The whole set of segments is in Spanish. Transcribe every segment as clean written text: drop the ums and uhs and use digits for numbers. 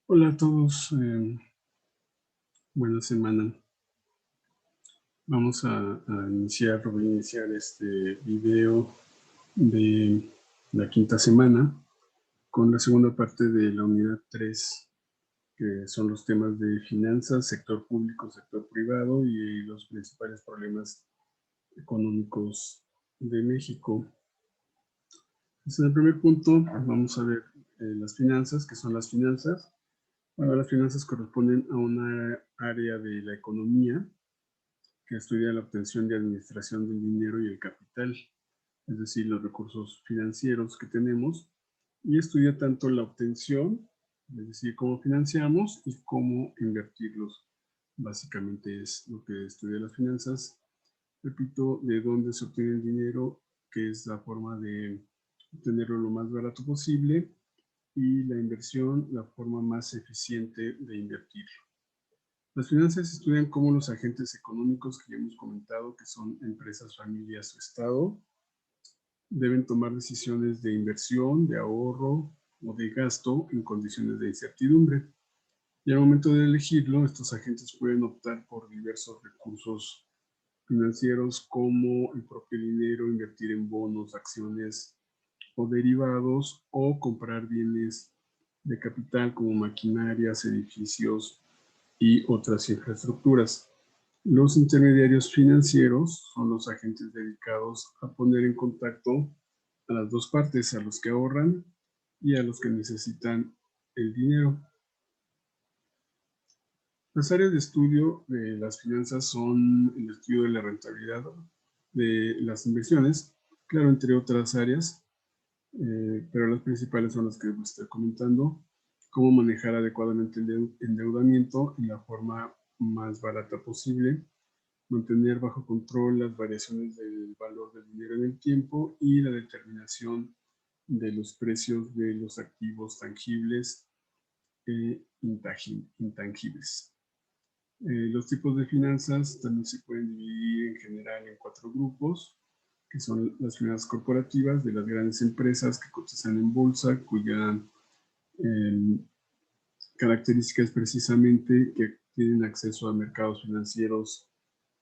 Hola a todos, buena semana. Voy a iniciar este video de la quinta semana con la segunda parte de la unidad 3, que son los temas de finanzas, sector público, sector privado y los principales problemas económicos de México. Entonces, en el primer punto vamos a ver las finanzas, ¿qué son las finanzas? Bueno, las finanzas corresponden a una área de la economía que estudia la obtención y administración del dinero y el capital, es decir, los recursos financieros que tenemos, y estudia tanto la obtención, es decir, cómo financiamos y cómo invertirlos. Básicamente es lo que estudia las finanzas. Repito, de dónde se obtiene el dinero, que es la forma de obtenerlo lo más barato posible, y la inversión, la forma más eficiente de invertirlo. Las finanzas estudian cómo los agentes económicos que ya hemos comentado, que son empresas, familias o Estado, deben tomar decisiones de inversión, de ahorro o de gasto en condiciones de incertidumbre. Y al momento de elegirlo, estos agentes pueden optar por diversos recursos financieros como el propio dinero, invertir en bonos, acciones o derivados, o comprar bienes de capital como maquinarias, edificios y otras infraestructuras. Los intermediarios financieros son los agentes dedicados a poner en contacto a las dos partes, a los que ahorran y a los que necesitan el dinero. Las áreas de estudio de las finanzas son el estudio de la rentabilidad de las inversiones, claro, entre otras áreas, pero las principales son las que les estoy comentando: cómo manejar adecuadamente el endeudamiento en la forma más barata posible, mantener bajo control las variaciones del valor del dinero en el tiempo y la determinación de los precios de los activos tangibles e intangibles. Los tipos de finanzas también se pueden dividir en general en 4 grupos, que son las finanzas corporativas de las grandes empresas que cotizan en bolsa, cuya eh, característica es precisamente que tienen acceso a mercados financieros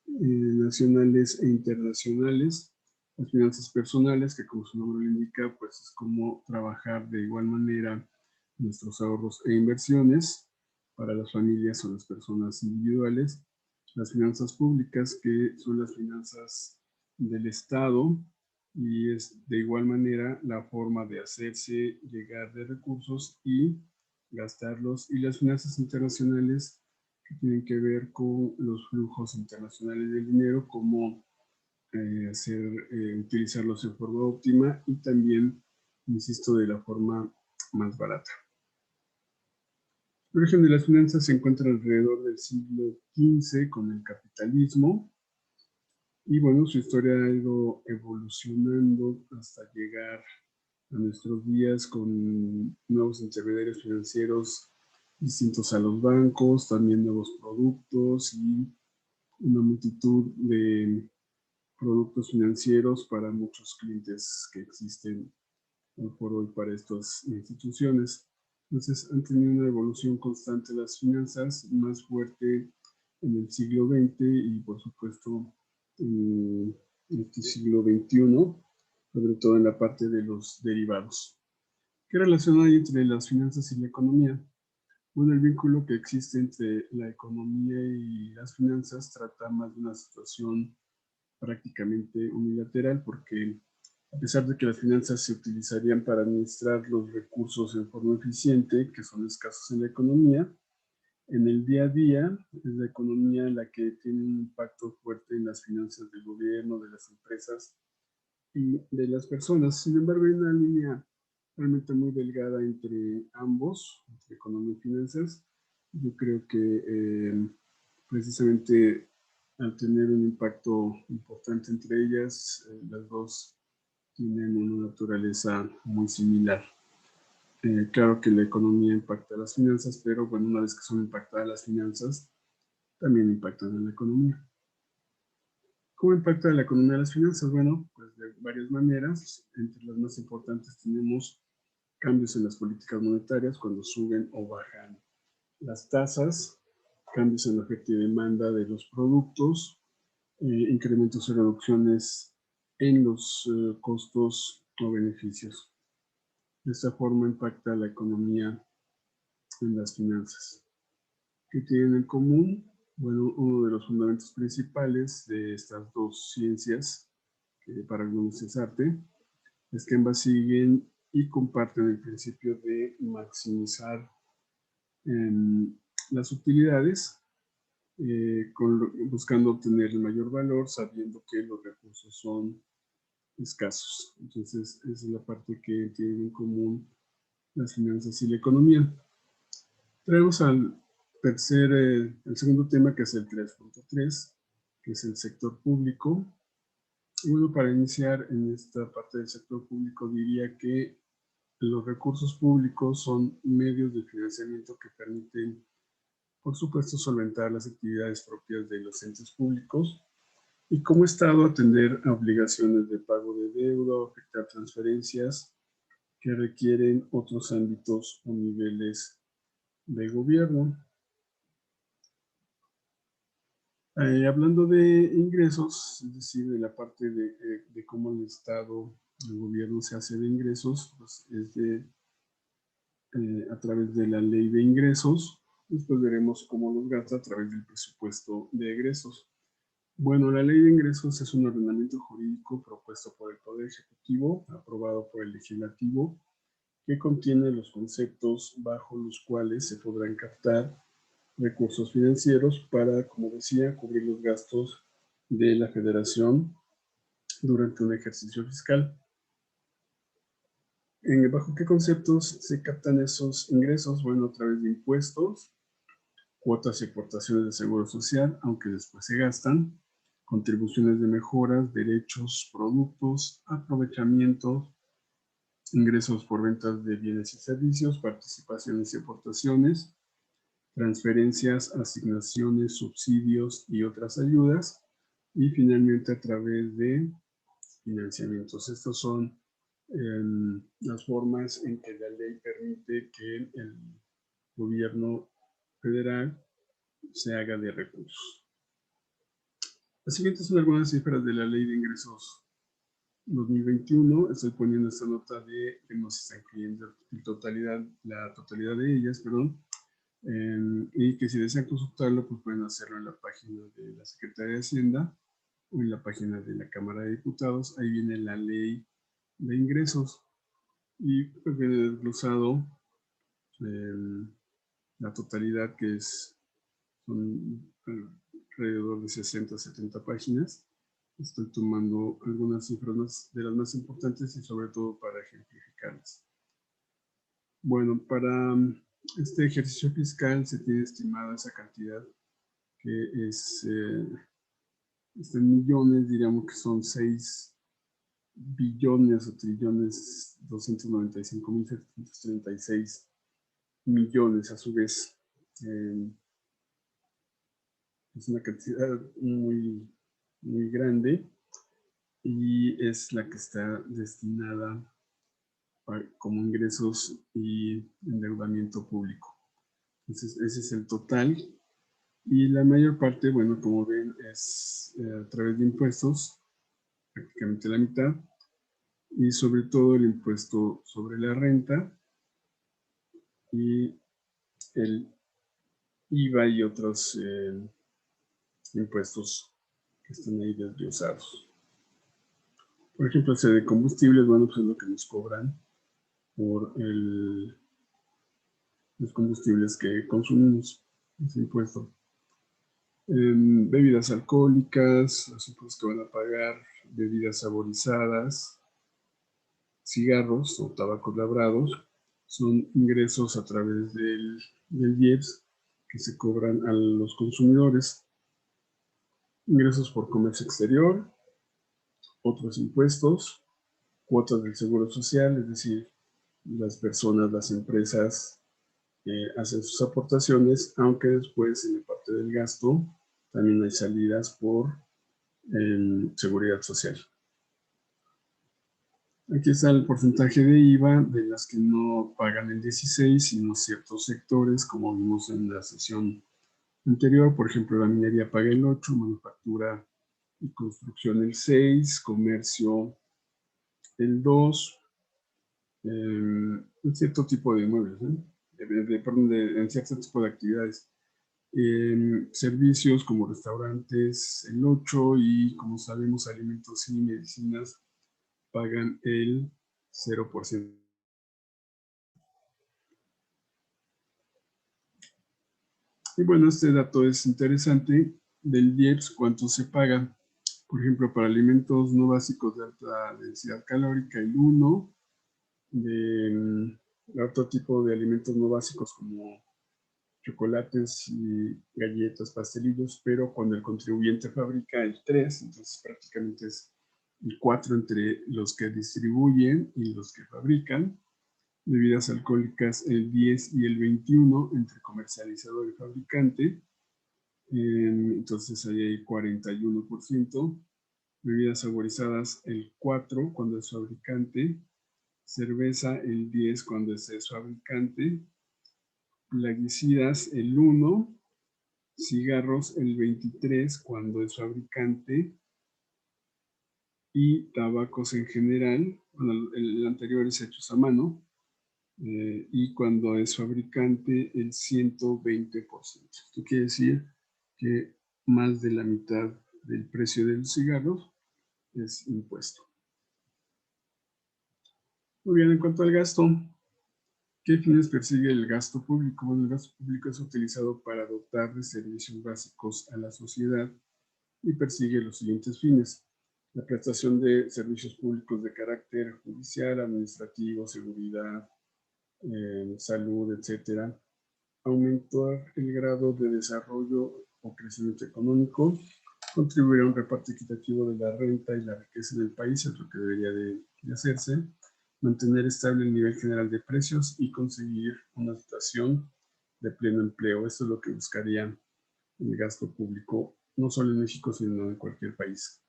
nacionales e internacionales. Las finanzas personales, que como su nombre lo indica, pues es como trabajar de igual manera nuestros ahorros e inversiones para las familias o las personas individuales. Las finanzas públicas, que son las finanzas del Estado, y es de igual manera la forma de hacerse llegar de recursos y gastarlos. Y las finanzas internacionales, que tienen que ver con los flujos internacionales del dinero, cómo utilizarlos en forma óptima y también, insisto, de la forma más barata. El origen de las finanzas se encuentra alrededor del siglo XV con el capitalismo, y bueno, su historia ha ido evolucionando hasta llegar a nuestros días con nuevos intermediarios financieros distintos a los bancos, también nuevos productos y una multitud de productos financieros para muchos clientes que existen hoy por hoy para estas instituciones. Entonces, han tenido una evolución constante las finanzas, más fuerte en el siglo XX y, por supuesto, en este siglo XXI, sobre todo en la parte de los derivados. ¿Qué relación hay entre las finanzas y la economía? Bueno, el vínculo que existe entre la economía y las finanzas trata más de una situación prácticamente unilateral, porque a pesar de que las finanzas se utilizarían para administrar los recursos en forma eficiente, que son escasos en la economía, en el día a día es la economía la que tiene un impacto fuerte en las finanzas del gobierno, de las empresas y de las personas. Sin embargo, hay una línea realmente muy delgada entre ambos, entre economía y finanzas. Yo creo que precisamente al tener un impacto importante entre ellas, las dos tienen una naturaleza muy similar. Claro que la economía impacta a las finanzas, pero bueno, una vez que son impactadas las finanzas, también impactan en la economía. ¿Cómo impacta la economía las finanzas? Bueno, pues de varias maneras. Entre las más importantes tenemos cambios en las políticas monetarias, cuando suben o bajan las tasas, cambios en la oferta y demanda de los productos, incrementos y reducciones en los costos o beneficios. De esta forma impacta la economía en las finanzas. ¿Qué tienen en común? Bueno, uno de los fundamentos principales de estas dos ciencias, que para algunos es arte, es que ambas siguen y comparten el principio de maximizar las utilidades, buscando obtener el mayor valor, sabiendo que los recursos son escasos. Entonces, esa es la parte que tienen en común las finanzas y la economía. Traemos al el segundo tema, que es el 3.3, que es el sector público. Y bueno, para iniciar en esta parte del sector público, diría que los recursos públicos son medios de financiamiento que permiten, por supuesto, solventar las actividades propias de los entes públicos y como Estado atender a obligaciones de pago de deuda o efectuar transferencias que requieren otros ámbitos o niveles de gobierno. Hablando de ingresos, es decir, de la parte de cómo el Estado, el gobierno se hace de ingresos, pues es a través de la ley de ingresos. Después veremos cómo los gasta a través del presupuesto de egresos. Bueno, la ley de ingresos es un ordenamiento jurídico propuesto por el Poder Ejecutivo, aprobado por el Legislativo, que contiene los conceptos bajo los cuales se podrán captar recursos financieros para, como decía, cubrir los gastos de la Federación durante un ejercicio fiscal. ¿Bajo qué conceptos se captan esos ingresos? Bueno, a través de impuestos, cuotas y aportaciones de seguro social, aunque después se gastan, contribuciones de mejoras, derechos, productos, aprovechamientos, ingresos por ventas de bienes y servicios, participaciones y aportaciones, transferencias, asignaciones, subsidios y otras ayudas, y finalmente a través de financiamientos. Estas son las formas en que la ley permite que el gobierno federal se haga de recursos. Las siguientes son algunas cifras de la Ley de Ingresos 2021. Estoy poniendo esta nota de que no se está incluyendo la totalidad de ellas, perdón. Y que si desean consultarlo, pues pueden hacerlo en la página de la Secretaría de Hacienda o en la página de la Cámara de Diputados. Ahí viene la Ley de Ingresos y pues viene desglosado la totalidad, que son alrededor de 60 a 70 páginas. Estoy tomando algunas cifras de las más importantes y sobre todo para ejemplificarlas. Bueno, para este ejercicio fiscal se tiene estimada esa cantidad, que es en millones, diríamos que son 6 billones o trillones 295.736 millones a su vez. Es una cantidad muy, muy grande y es la que está destinada como ingresos y endeudamiento público. Entonces, ese es el total. Y la mayor parte, bueno, como ven, es a través de impuestos, prácticamente la mitad, y sobre todo el impuesto sobre la renta y el IVA y otros impuestos que están ahí desglosados. Por ejemplo, ese de combustibles, bueno, pues es lo que nos cobran por los combustibles que consumimos, ese impuesto. Bebidas alcohólicas, los impuestos que van a pagar, bebidas saborizadas, cigarros o tabacos labrados, son ingresos a través del IEPS que se cobran a los consumidores. Ingresos por comercio exterior, otros impuestos, cuotas del seguro social, es decir, las personas, las empresas hacen sus aportaciones, aunque después en la parte del gasto también hay salidas por seguridad social. Aquí está el porcentaje de IVA de las que no pagan el 16, sino ciertos sectores, como vimos en la sesión anterior. Por ejemplo, la minería paga el 8, manufactura y construcción el 6, comercio el 2, en cierto tipo de inmuebles, en cierto tipo de actividades. Servicios como restaurantes el 8 y, como sabemos, alimentos y medicinas pagan el 0%. Y bueno, este dato es interesante. Del IEPS, ¿cuánto se paga? Por ejemplo, para alimentos no básicos de alta densidad calórica, el 1, de otro tipo de alimentos no básicos como chocolates y galletas, pastelillos, pero cuando el contribuyente fabrica el 3, entonces prácticamente es el 4 entre los que distribuyen y los que fabrican. Bebidas alcohólicas el 10 y el 21 entre comercializador y fabricante. Entonces ahí hay 41%. Bebidas saborizadas el 4 cuando es fabricante. Cerveza el 10 cuando es fabricante. Plaguicidas el 1. Cigarros el 23 cuando es fabricante. Y tabacos en general, bueno, el anterior es hechos a mano, y cuando es fabricante el 120%. Esto quiere decir que más de la mitad del precio de los cigarros es impuesto. Muy bien, en cuanto al gasto, ¿qué fines persigue el gasto público? Bueno, el gasto público es utilizado para dotar de servicios básicos a la sociedad y persigue los siguientes fines: la prestación de servicios públicos de carácter judicial, administrativo, seguridad, salud, etcétera; aumentar el grado de desarrollo o crecimiento económico; contribuir a un reparto equitativo de la renta y la riqueza en el país, es lo que debería de hacerse; mantener estable el nivel general de precios y conseguir una situación de pleno empleo. Esto es lo que buscaría el gasto público, no solo en México, sino en cualquier país.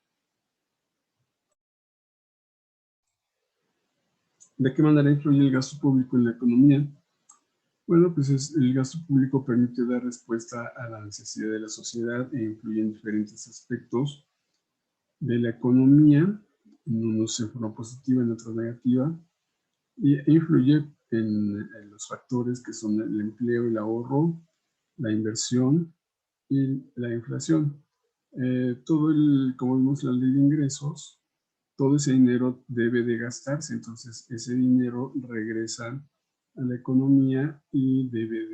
¿De qué manera influye el gasto público en la economía? Bueno, pues el gasto público permite dar respuesta a la necesidad de la sociedad e influye en diferentes aspectos de la economía, en unos en forma positiva, en otros negativa, e influye en los factores que son el empleo, el ahorro, la inversión y la inflación. Como vimos la ley de ingresos, todo ese dinero debe de gastarse, entonces ese dinero regresa a la economía y debe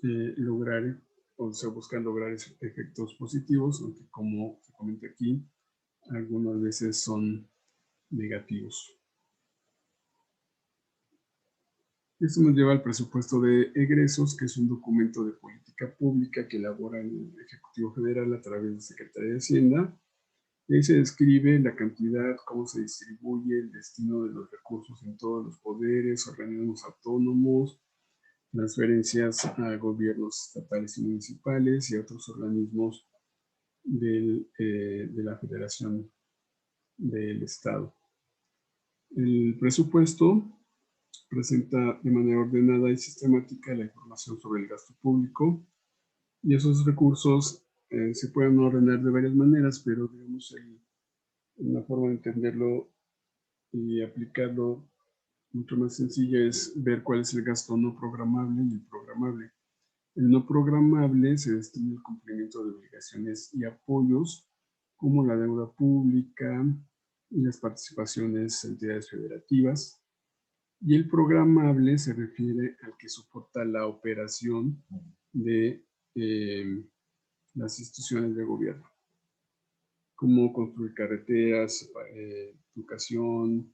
de lograr, o sea, buscan lograr efectos positivos, aunque, como se comenta aquí, algunas veces son negativos. Esto nos lleva al presupuesto de egresos, que es un documento de política pública que elabora el Ejecutivo Federal a través de la Secretaría de Hacienda. Y ahí se describe la cantidad, cómo se distribuye el destino de los recursos en todos los poderes, organismos autónomos, transferencias a gobiernos estatales y municipales y a otros organismos de la Federación del Estado. El presupuesto presenta de manera ordenada y sistemática la información sobre el gasto público, y esos recursos se pueden ordenar de varias maneras, pero digamos una forma de entenderlo y aplicarlo mucho más sencilla es ver cuál es el gasto no programable y el programable. El no programable se destina al cumplimiento de obligaciones y apoyos como la deuda pública y las participaciones en entidades federativas. Y el programable se refiere al que soporta la operación de las instituciones de gobierno, como construir carreteras, educación,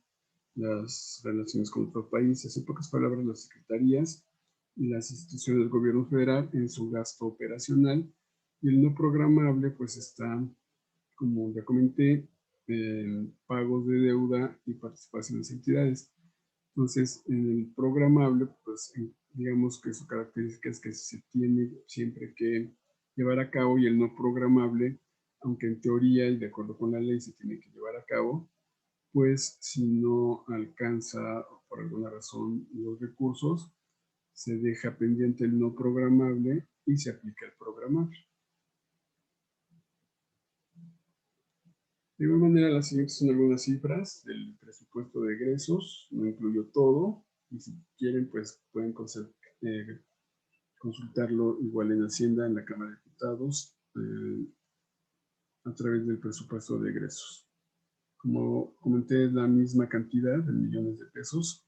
las relaciones con otros países. En pocas palabras, las secretarías y las instituciones del gobierno federal en su gasto operacional. Y el no programable pues está, como ya comenté, pagos de deuda y participaciones en entidades. Entonces, en el programable, pues digamos que su característica es que se tiene siempre que llevar a cabo, y el no programable, aunque en teoría y de acuerdo con la ley se tiene que llevar a cabo, pues si no alcanza por alguna razón los recursos, se deja pendiente el no programable y se aplica el programable. De igual manera, las siguientes son algunas cifras del presupuesto de egresos. No incluyo todo, y si quieren, pues pueden consultarlo igual en Hacienda, en la Cámara de Diputados, a través del presupuesto de egresos. Como comenté, es la misma cantidad en millones de pesos,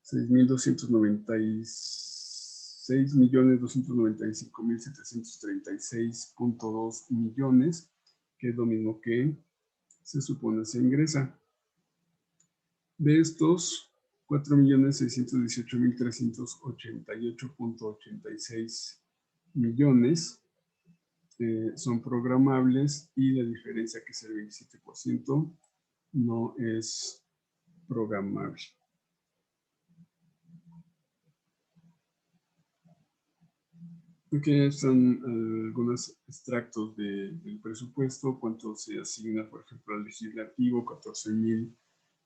6.296.736.2 millones, que es lo mismo que se supone se ingresa. De estos, 4.618.388.86 millones son programables, y la diferencia, que es el 27%, no es programable. Aquí están algunos extractos del presupuesto, cuánto se asigna, por ejemplo, al legislativo, 14.000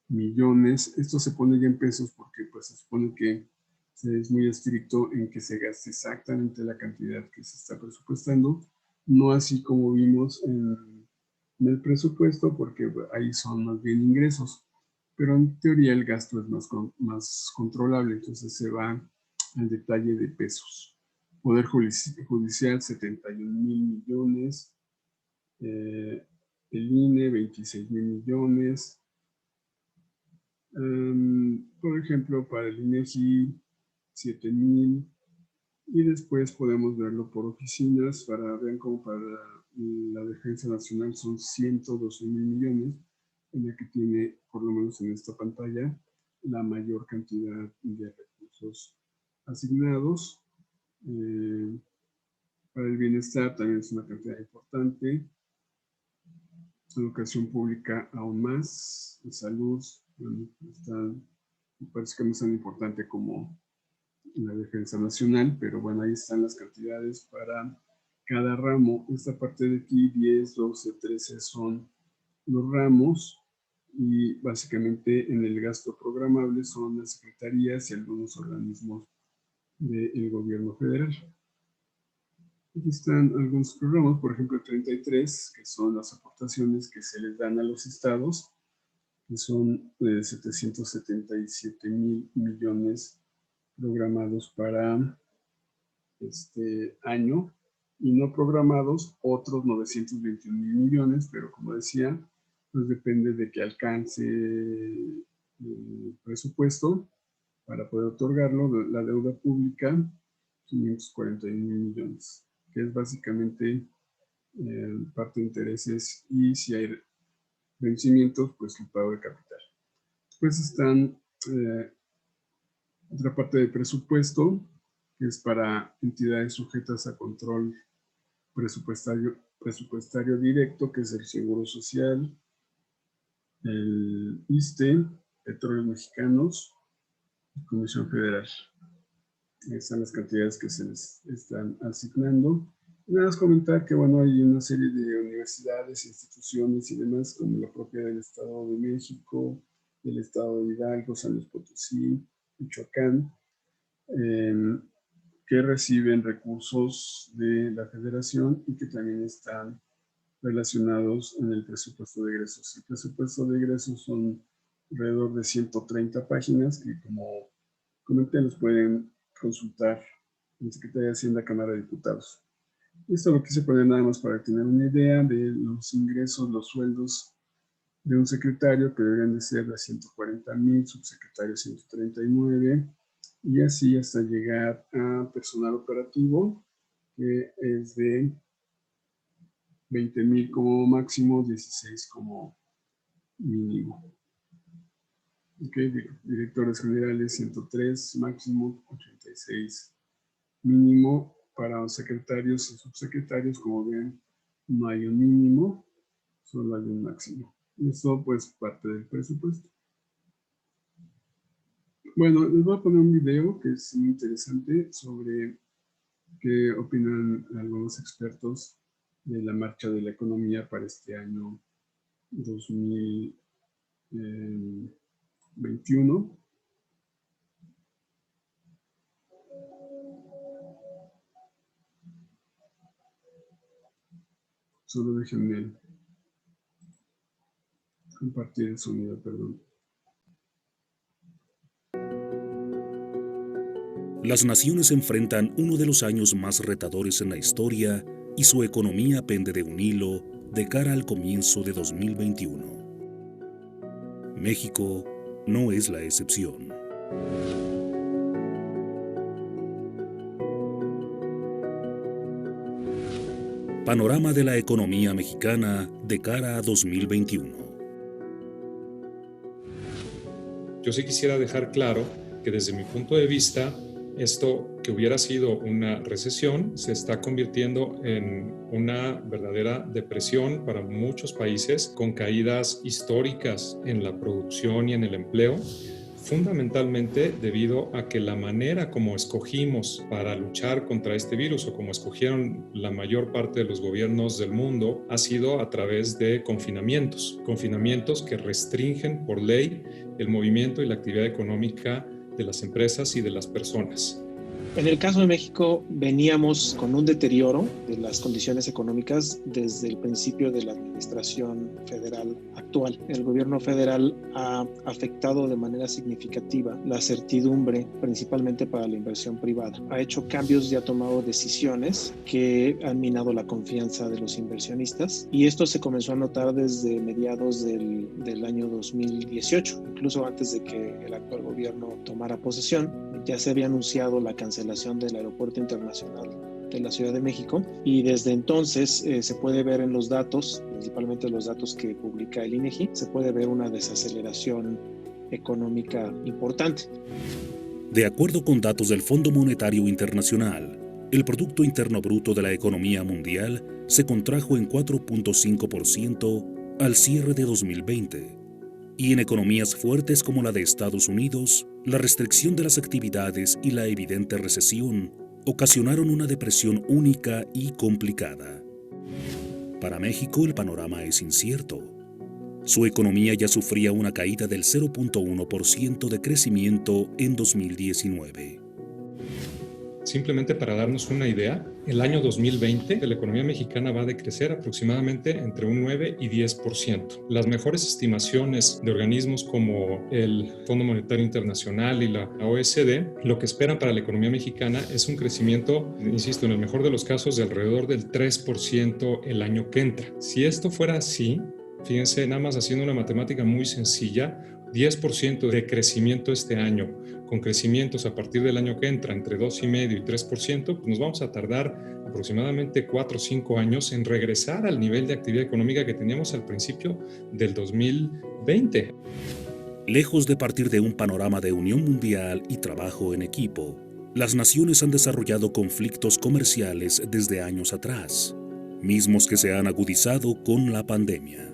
millones. Esto se pone ya en pesos porque pues se supone que se es muy estricto en que se gaste exactamente la cantidad que se está presupuestando, no así como vimos en el presupuesto, porque ahí son más bien ingresos, pero en teoría el gasto es más controlable, entonces se va al detalle de pesos. Poder Judicial, 71.000 millones, el INE, 26.000 millones, por ejemplo, para el INEGI, 7.000, y después podemos verlo por oficinas. Vean como para la Defensa Nacional son 112.000 millones, en la que tiene, por lo menos en esta pantalla, la mayor cantidad de recursos asignados. Para el bienestar también es una cantidad importante. Educación pública aún más. Salud, bueno, me parece que no es tan importante como la Defensa Nacional, pero bueno, ahí están las cantidades para cada ramo. Esta parte de aquí, 10, 12, 13 son los ramos, y básicamente en el gasto programable son las secretarías y algunos organismos del gobierno federal. Aquí están algunos programas, por ejemplo, 33, que son las aportaciones que se les dan a los estados, que son 777.000 millones programados para este año, y no programados otros 921.000 millones, pero como decía, pues depende de que alcance el presupuesto para poder otorgarlo. La deuda pública, 541.000 millones, que es básicamente parte de intereses, y si hay vencimientos, pues el pago de capital. Pues están otra parte del presupuesto, que es para entidades sujetas a control presupuestario directo, que es el Seguro Social, el ISSSTE, Petróleos Mexicanos y Comisión Federal. Están las cantidades que se les están asignando. Y nada más comentar que, bueno, hay una serie de universidades, instituciones y demás, como la propia del Estado de México, del Estado de Hidalgo, San Luis Potosí, Michoacán, que reciben recursos de la Federación y que también están relacionados en el presupuesto de egresos. El presupuesto de egresos son alrededor de 130 páginas, que, como comenté, los pueden consultar en Secretaría de Hacienda, Cámara de Diputados. Esto lo quise poner nada más para tener una idea de los ingresos, los sueldos de un secretario, que deberían de ser de 140.000, subsecretario 139, y así hasta llegar a personal operativo, que es de 20.000 como máximo, 16 como mínimo. Okay, directores generales 103 máximo, 86 mínimo. Para secretarios y subsecretarios, como ven, no hay un mínimo, solo hay un máximo. Esto pues parte del presupuesto. Bueno, les voy a poner un video que es muy interesante sobre qué opinan algunos expertos de la marcha de la economía para este año 2020. 21. Solo déjenme compartir el sonido, perdón. Las naciones enfrentan uno de los años más retadores en la historia y su economía pende de un hilo de cara al comienzo de 2021. México no es la excepción. Panorama de la economía mexicana de cara a 2021. Yo sí quisiera dejar claro que desde mi punto de vista, esto que hubiera sido una recesión se está convirtiendo en una verdadera depresión para muchos países, con caídas históricas en la producción y en el empleo, fundamentalmente debido a que la manera como escogimos para luchar contra este virus, o como escogieron la mayor parte de los gobiernos del mundo, ha sido a través de confinamientos que restringen por ley el movimiento y la actividad económica de las empresas y de las personas. En el caso de México, veníamos con un deterioro de las condiciones económicas desde el principio de la administración federal actual. El gobierno federal ha afectado de manera significativa la certidumbre, principalmente para la inversión privada. Ha hecho cambios y ha tomado decisiones que han minado la confianza de los inversionistas, y esto se comenzó a notar desde mediados del año 2018, incluso antes de que el actual gobierno tomara posesión. Ya se había anunciado la cancelación del Aeropuerto Internacional de la Ciudad de México, y desde entonces se puede ver en los datos, principalmente los datos que publica el INEGI, se puede ver una desaceleración económica importante. De acuerdo con datos del Fondo Monetario Internacional, el Producto Interno Bruto de la economía mundial se contrajo en 4.5% al cierre de 2020. Y en economías fuertes como la de Estados Unidos, la restricción de las actividades y la evidente recesión ocasionaron una depresión única y complicada. Para México el panorama es incierto. Su economía ya sufría una caída del 0.1% de crecimiento en 2019. Simplemente para darnos una idea, el año 2020 la economía mexicana va a decrecer aproximadamente entre un 9 y 10%. Las mejores estimaciones de organismos como el Fondo Monetario Internacional y la OECD, lo que esperan para la economía mexicana es un crecimiento, insisto, en el mejor de los casos, de alrededor del 3% el año que entra. Si esto fuera así, fíjense, nada más haciendo una matemática muy sencilla, 10% de crecimiento este año, con crecimientos a partir del año que entra entre 2,5% y 3%, pues nos vamos a tardar aproximadamente 4 o 5 años en regresar al nivel de actividad económica que teníamos al principio del 2020. Lejos de partir de un panorama de unión mundial y trabajo en equipo, las naciones han desarrollado conflictos comerciales desde años atrás, mismos que se han agudizado con la pandemia.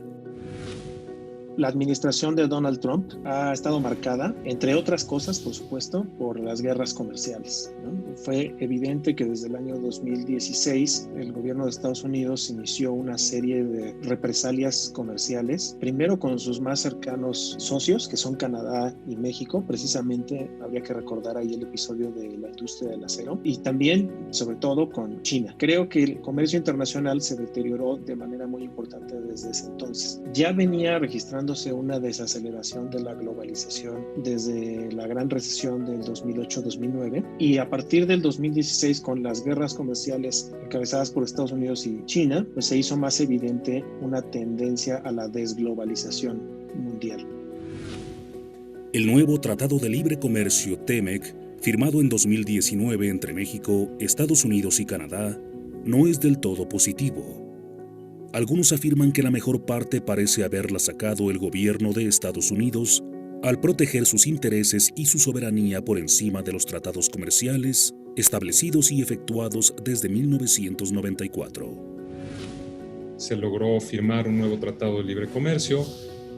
La administración de Donald Trump ha estado marcada, entre otras cosas, por supuesto, por las guerras comerciales, ¿no? Fue evidente que desde el año 2016 el gobierno de Estados Unidos inició una serie de represalias comerciales, primero con sus más cercanos socios, que son Canadá y México. Precisamente habría que recordar ahí el episodio de la industria del acero, y también, sobre todo, con China. Creo que el comercio internacional se deterioró de manera muy importante desde ese entonces. Ya venía registrándose una desaceleración de la globalización desde la gran recesión del 2008-2009, y a partir del 2016, con las guerras comerciales encabezadas por Estados Unidos y China, pues se hizo más evidente una tendencia a la desglobalización mundial. El nuevo Tratado de Libre Comercio TEMEC, firmado en 2019 entre México, Estados Unidos y Canadá, no es del todo positivo. Algunos afirman que la mejor parte parece haberla sacado el gobierno de Estados Unidos al proteger sus intereses y su soberanía por encima de los tratados comerciales establecidos y efectuados desde 1994. Se logró firmar un nuevo tratado de libre comercio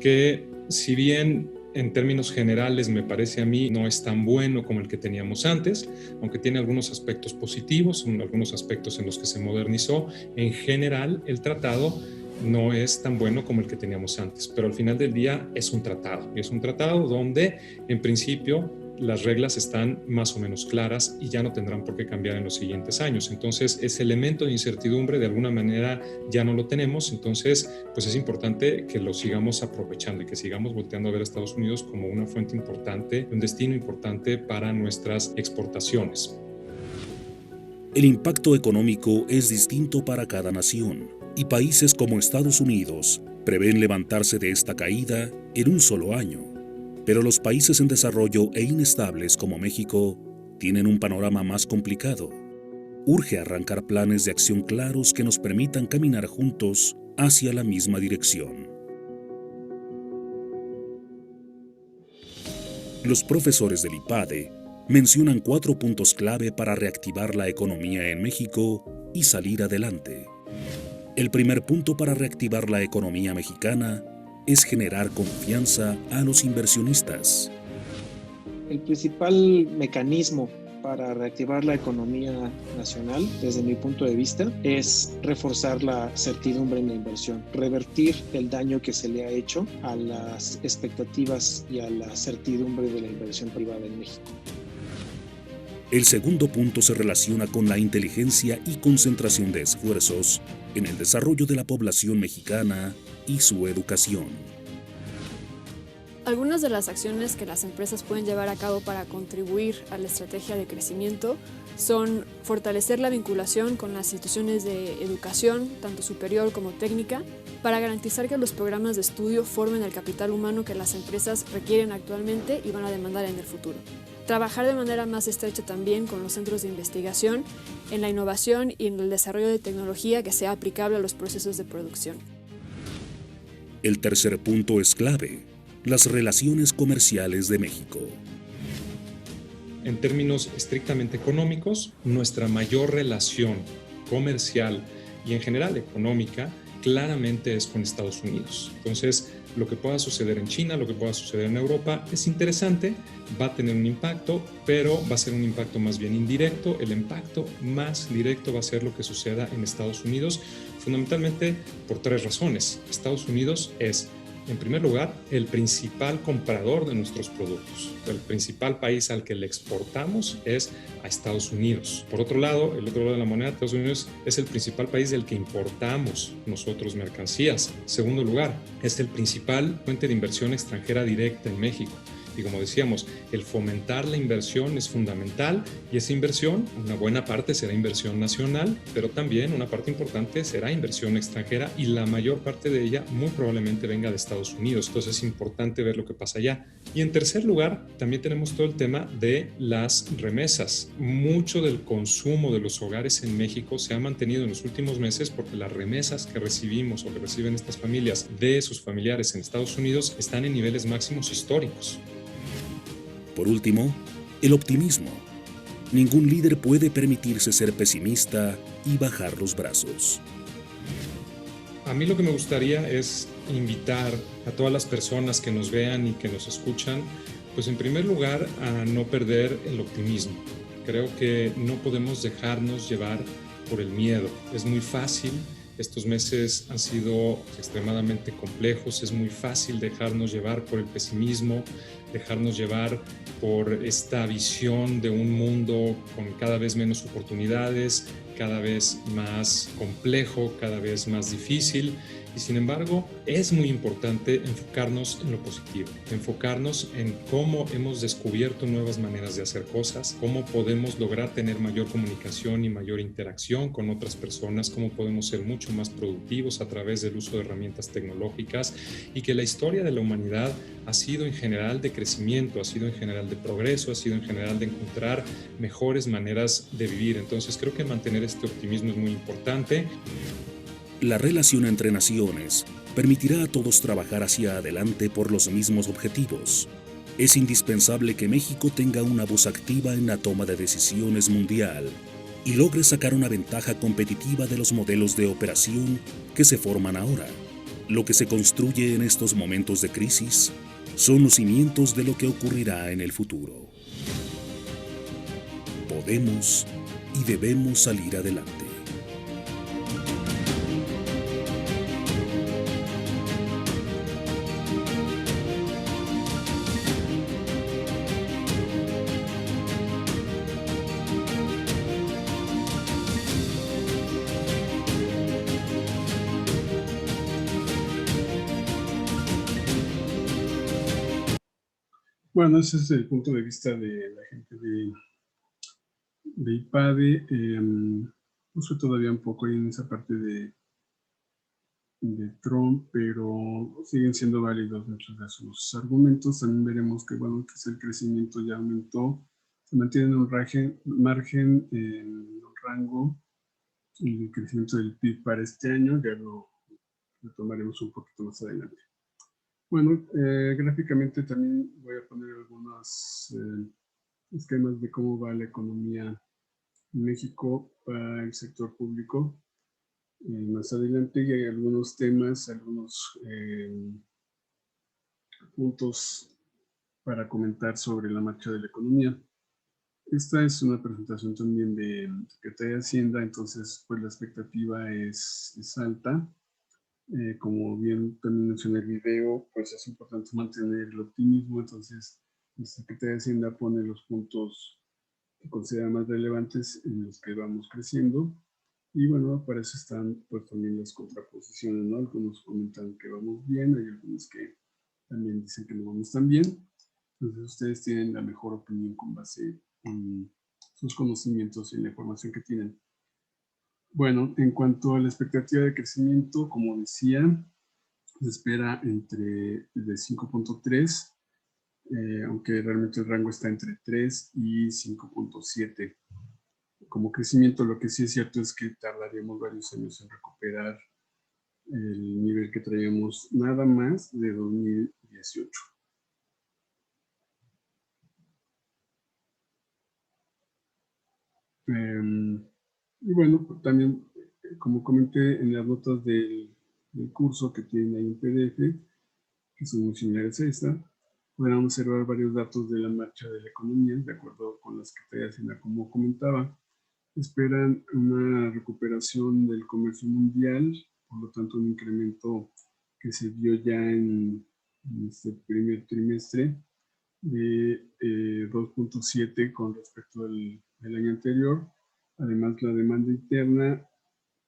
que, si bien en términos generales me parece a mí no es tan bueno como el que teníamos antes, aunque tiene algunos aspectos positivos, algunos aspectos en los que se modernizó, en general el tratado no es tan bueno como el que teníamos antes, pero al final del día es un tratado. Y es un tratado donde, en principio, las reglas están más o menos claras y ya no tendrán por qué cambiar en los siguientes años. Entonces, ese elemento de incertidumbre de alguna manera ya no lo tenemos. Entonces, pues es importante que lo sigamos aprovechando y que sigamos volteando a ver a Estados Unidos como una fuente importante, un destino importante para nuestras exportaciones. El impacto económico es distinto para cada nación, y países como Estados Unidos prevén levantarse de esta caída en un solo año. Pero los países en desarrollo e inestables como México tienen un panorama más complicado. Urge arrancar planes de acción claros que nos permitan caminar juntos hacia la misma dirección. Los profesores del IPADE mencionan 4 puntos clave para reactivar la economía en México y salir adelante. El primer punto para reactivar la economía mexicana es generar confianza a los inversionistas. El principal mecanismo para reactivar la economía nacional, desde mi punto de vista, es reforzar la certidumbre en la inversión, revertir el daño que se le ha hecho a las expectativas y a la certidumbre de la inversión privada en México. El segundo punto se relaciona con la inteligencia y concentración de esfuerzos en el desarrollo de la población mexicana y su educación. Algunas de las acciones que las empresas pueden llevar a cabo para contribuir a la estrategia de crecimiento son fortalecer la vinculación con las instituciones de educación, tanto superior como técnica, para garantizar que los programas de estudio formen el capital humano que las empresas requieren actualmente y van a demandar en el futuro. Trabajar de manera más estrecha también con los centros de investigación en la innovación y en el desarrollo de tecnología que sea aplicable a los procesos de producción. El tercer punto es clave: las relaciones comerciales de México. En términos estrictamente económicos, nuestra mayor relación comercial y en general económica claramente es con Estados Unidos. Entonces, lo que pueda suceder en China, lo que pueda suceder en Europa es interesante, va a tener un impacto, pero va a ser un impacto más bien indirecto. El impacto más directo va a ser lo que suceda en Estados Unidos, fundamentalmente por 3 razones. Estados Unidos es, en primer lugar, el principal comprador de nuestros productos. El principal país al que le exportamos es a Estados Unidos. Por otro lado, el otro lado de la moneda, Estados Unidos es el principal país del que importamos nosotros mercancías. Segundo lugar, es el principal fuente de inversión extranjera directa en México. Y como decíamos, el fomentar la inversión es fundamental, y esa inversión, una buena parte será inversión nacional, pero también una parte importante será inversión extranjera, y la mayor parte de ella muy probablemente venga de Estados Unidos. Entonces es importante ver lo que pasa allá. Y en tercer lugar, también tenemos todo el tema de las remesas. Mucho del consumo de los hogares en México se ha mantenido en los últimos meses porque las remesas que recibimos o que reciben estas familias de sus familiares en Estados Unidos están en niveles máximos históricos. Por último, el optimismo. Ningún líder puede permitirse ser pesimista y bajar los brazos. A mí lo que me gustaría es invitar a todas las personas que nos vean y que nos escuchan, pues en primer lugar a no perder el optimismo. Creo que no podemos dejarnos llevar por el miedo. Es muy fácil. Estos meses han sido extremadamente complejos, es muy fácil dejarnos llevar por el pesimismo, dejarnos llevar por esta visión de un mundo con cada vez menos oportunidades, cada vez más complejo, cada vez más difícil. Y sin embargo, es muy importante enfocarnos en lo positivo, enfocarnos en cómo hemos descubierto nuevas maneras de hacer cosas, cómo podemos lograr tener mayor comunicación y mayor interacción con otras personas, cómo podemos ser mucho más productivos a través del uso de herramientas tecnológicas, y que la historia de la humanidad ha sido en general de crecimiento, ha sido en general de progreso, ha sido en general de encontrar mejores maneras de vivir. Entonces creo que mantener este optimismo es muy importante. La relación entre naciones permitirá a todos trabajar hacia adelante por los mismos objetivos. Es indispensable que México tenga una voz activa en la toma de decisiones mundial y logre sacar una ventaja competitiva de los modelos de operación que se forman ahora. Lo que se construye en estos momentos de crisis son los cimientos de lo que ocurrirá en el futuro. Podemos y debemos salir adelante. Bueno, ese es el punto de vista de la gente de IPADE. No sé todavía un poco ahí en esa parte de Trump, pero siguen siendo válidos muchos de sus argumentos. También veremos que, bueno, que el crecimiento ya aumentó, se mantiene en un margen en un rango, y el crecimiento del PIB para este año ya lo tomaremos un poquito más adelante. Bueno, gráficamente también voy a poner algunos esquemas de cómo va la economía en México para el sector público. Más adelante hay algunos temas, algunos puntos para comentar sobre la marcha de la economía. Esta es una presentación también de Secretaría de Hacienda, entonces pues la expectativa es alta. Como bien también mencioné en el video, pues es importante mantener el optimismo, entonces la Secretaría de Hacienda pone los puntos que considera más relevantes en los que vamos creciendo. Y bueno, para eso están pues también las contraposiciones, ¿no? Algunos comentan que vamos bien, hay algunos que también dicen que no vamos tan bien. Entonces ustedes tienen la mejor opinión con base en sus conocimientos y en la información que tienen. Bueno, en cuanto a la expectativa de crecimiento, como decía, se espera entre de 5.3, aunque realmente el rango está entre 3 y 5.7. Como crecimiento, lo que sí es cierto es que tardaríamos varios años en recuperar el nivel que traíamos nada más de 2018. Y bueno, pues también, como comenté en las notas del curso que tienen ahí en PDF, que son muy similares a esta, podrán observar varios datos de la marcha de la economía, de acuerdo con las Secretaría de Hacienda, como comentaba. Esperan una recuperación del comercio mundial, por lo tanto un incremento que se vio ya en este primer trimestre de 2.7 con respecto al año anterior. Además, la demanda interna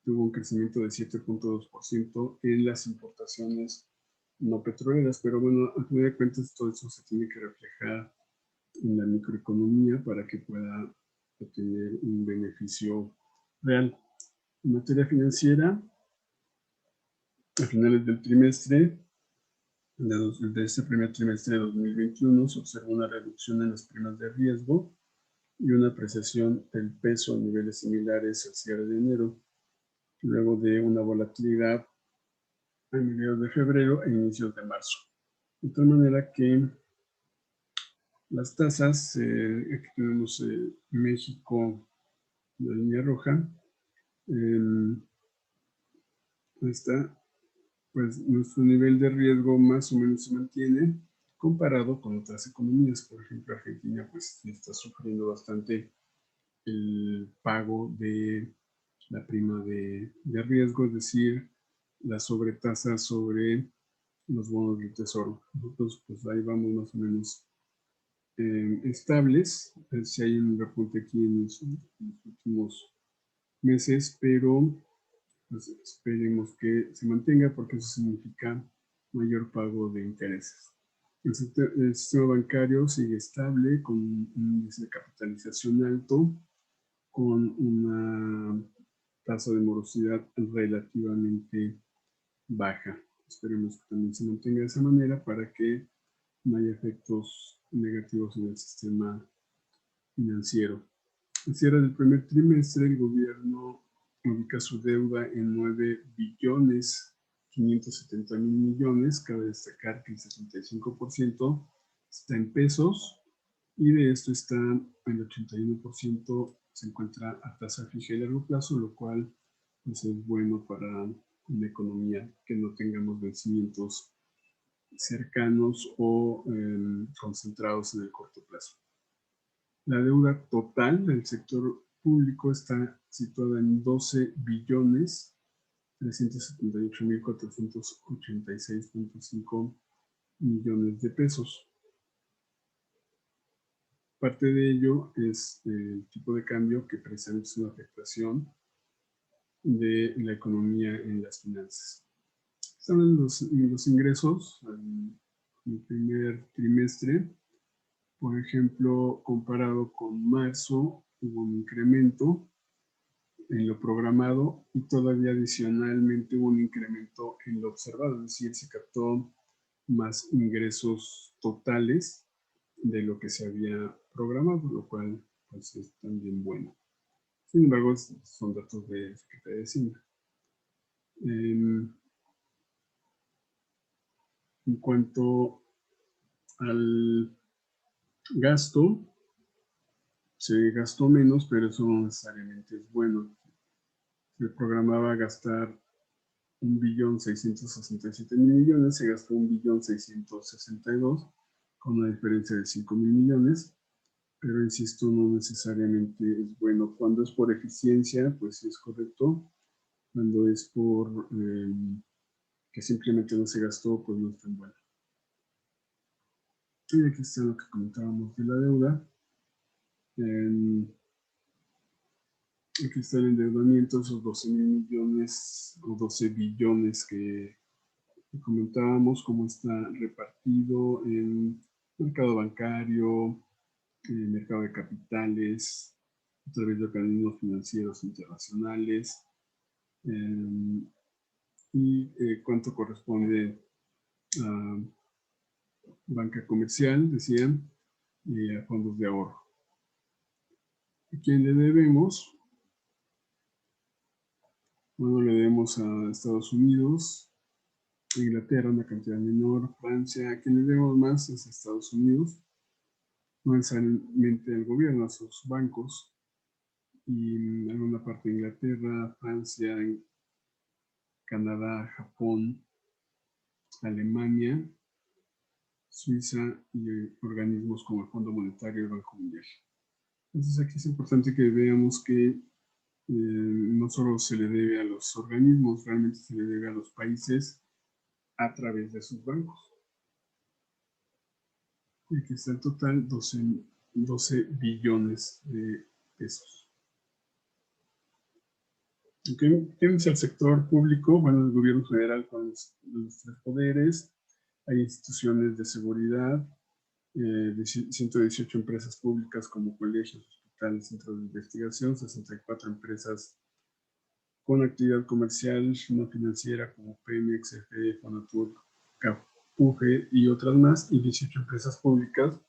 tuvo un crecimiento de 7.2% en las importaciones no petroleras, pero bueno, a fin de cuentas todo eso se tiene que reflejar en la microeconomía para que pueda obtener un beneficio real. En materia financiera, a finales del trimestre, de este primer trimestre de 2021, se observa una reducción en las primas de riesgo y una apreciación del peso a niveles similares al cierre de enero, luego de una volatilidad a mediados de febrero e inicios de marzo. De tal manera que las tasas, aquí tenemos México, la línea roja, está, pues nuestro nivel de riesgo más o menos se mantiene comparado con otras economías. Por ejemplo, Argentina pues está sufriendo bastante el pago de la prima de riesgo, es decir, la sobretasa sobre los bonos del tesoro. Nosotros pues ahí vamos más o menos estables. Si hay un repunte aquí en los últimos meses, pero pues esperemos que se mantenga porque eso significa mayor pago de intereses. El sistema bancario sigue estable con un índice de capitalización alto, con una tasa de morosidad relativamente baja. Esperemos que también se mantenga de esa manera para que no haya efectos negativos en el sistema financiero. Al cierre del primer trimestre, el gobierno ubica su deuda en 9.570.000.000.000. Cabe destacar que el 75% está en pesos y de esto está el 81% se encuentra a tasa fija y largo plazo, lo cual pues, es bueno para una economía que no tengamos vencimientos cercanos o concentrados en el corto plazo. La deuda total del sector público está situada en 12.378.486.5 millones de pesos. Parte de ello es el tipo de cambio que presenta una afectación de la economía en las finanzas. Están los ingresos en el primer trimestre. Por ejemplo, comparado con marzo, hubo un incremento en lo programado y todavía adicionalmente hubo un incremento en lo observado, es decir, se captó más ingresos totales de lo que se había programado, lo cual pues, es también bueno. Sin embargo, son datos de Secretaría de Hacienda. En cuanto al gasto, se gastó menos, pero eso no necesariamente es bueno. Se programaba gastar 1.667.000.000.000, se gastó 1.662.000.000, con una diferencia de 5.000.000.000, pero insisto, no necesariamente es bueno. Cuando es por eficiencia, pues sí es correcto. Cuando es por que simplemente no se gastó, pues no es tan bueno. Y aquí está lo que comentábamos de la deuda. Aquí está el endeudamiento, esos 12.000.000.000 o 12 billones que comentábamos, cómo está repartido en mercado bancario, mercado de capitales, a través de organismos financieros internacionales, y cuánto corresponde a banca comercial, decían, y a fondos de ahorro. ¿A quién le debemos? Bueno, le debemos a Estados Unidos, a Inglaterra una cantidad menor, Francia. ¿A quién le debemos más? Es a Estados Unidos, no necesariamente al gobierno, a sus bancos, y en alguna parte de Inglaterra, Francia, Canadá, Japón, Alemania, Suiza y organismos como el Fondo Monetario y el Banco Mundial. Entonces aquí es importante que veamos que no solo se le debe a los organismos, realmente se le debe a los países a través de sus bancos. Y aquí está el total, 12 billones de pesos. ¿Quién es el sector público? Bueno, el gobierno federal con los 3 poderes. Hay instituciones de seguridad, 118 empresas públicas como colegios, hospitales, centros de investigación, 64 empresas con actividad comercial no financiera como Pemex, CFE, Fonatur, CAPUGE y otras más, y 18 empresas públicas